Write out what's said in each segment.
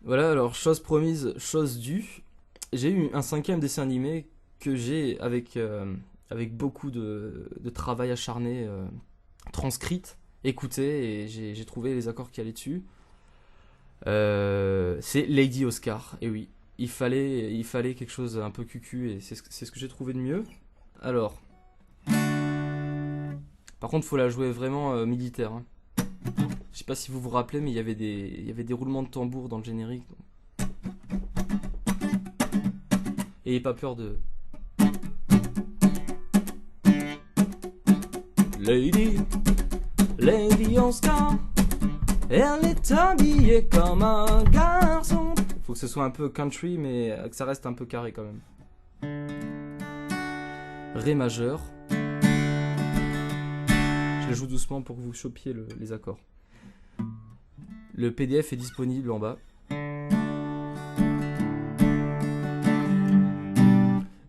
Voilà, alors chose promise, chose due. J'ai eu un cinquième dessin animé que j'ai avec beaucoup de travail acharné transcrite, écouté, et j'ai trouvé les accords qui allaient dessus. C'est Lady Oscar, et oui, il fallait quelque chose un peu cucu, et c'est ce que j'ai trouvé de mieux. Alors, par contre, faut la jouer vraiment militaire, hein. Je sais pas si vous vous rappelez, mais il y avait des roulements de tambour dans le générique. Et pas peur de. Lady, Lady Oscar, elle est habillée comme un garçon. Faut que ce soit un peu country, mais que ça reste un peu carré quand même. Ré majeur. Je le joue doucement pour que vous chopiez les accords. Le PDF est disponible en bas.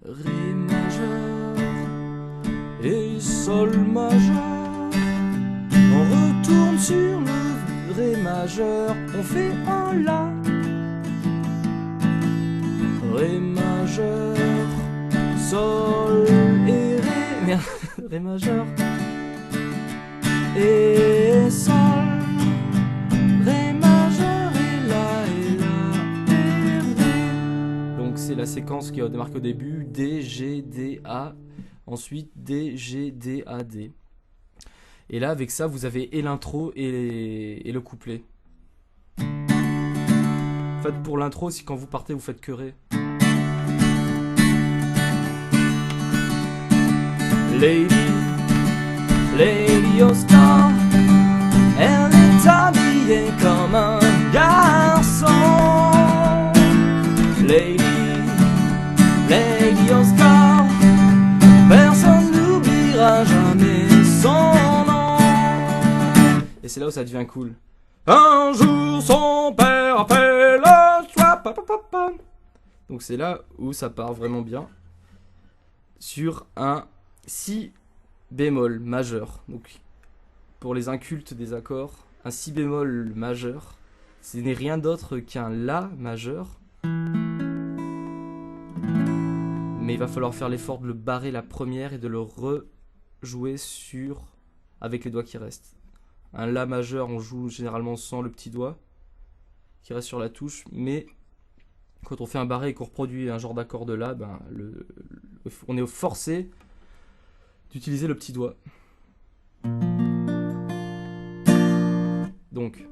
Ré majeur et sol majeur. On retourne sur le Ré majeur. On fait un La. Ré majeur, sol et Ré. Merde, Ré majeur et sol. Ré majeur et La et Ré. Donc c'est la séquence qui a démarqué au début. D, G, D, A. Ensuite D, G, D, A, D. Et là avec ça vous avez et l'intro et le couplet. En fait pour l'intro, si quand vous partez vous faites que Ré. Lady, Lady Oscar, elle est habillée comme un garçon. Lady, Lady Oscar, personne n'oubliera jamais son nom. Et c'est là où ça devient cool. Un jour son père a fait le choix. Donc c'est là où ça part vraiment bien. Sur un Si bémol majeur. Donc pour les incultes des accords, un Si bémol majeur, ce n'est rien d'autre qu'un La majeur. Mais il va falloir faire l'effort de le barrer la première et de le rejouer avec les doigts qui restent. Un La majeur, on joue généralement sans le petit doigt qui reste sur la touche, mais quand on fait un barré et qu'on reproduit un genre d'accord de La, on est forcé d'utiliser le petit doigt. Donc.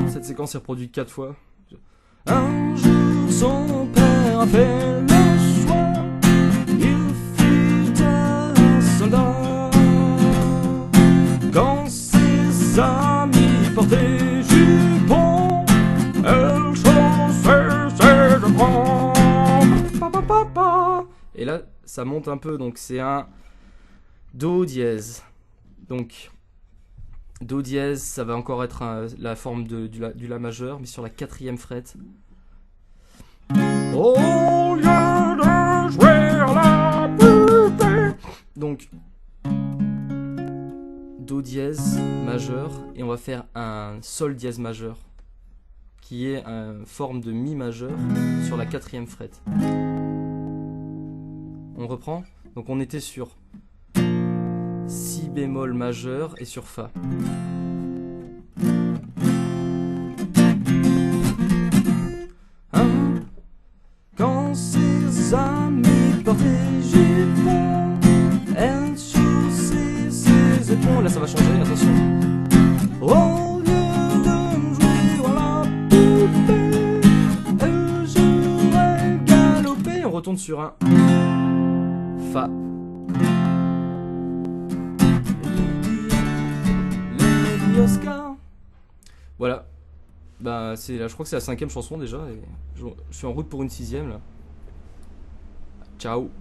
Cette séquence est reproduite 4 fois. Un jour son père a fait le choix, il fut un soldat. Quand ses amis portaient jupons, elle chaussait ses jupons. Et là ça monte un peu, donc c'est un Do dièse. Donc Do dièse, ça va encore être la forme du La majeur, mais sur la 4e frette. Au lieu de jouer à la poupée. Donc Do dièse majeur, et on va faire un Sol dièse majeur, qui est une forme de Mi majeur sur la 4e frette. On reprend. Donc on était sur Si bémol majeur et sur Fa. Quand ses amis portaient jupons, elle chaussait ses épaules. Là ça va changer, attention. Au lieu de jouer à la poupée, elle jouait galoper. On retourne sur un Fa. Lady Oscar. Voilà. Bah c'est là, je crois que c'est la 5e chanson déjà, et je suis en route pour une 6e là. Ciao.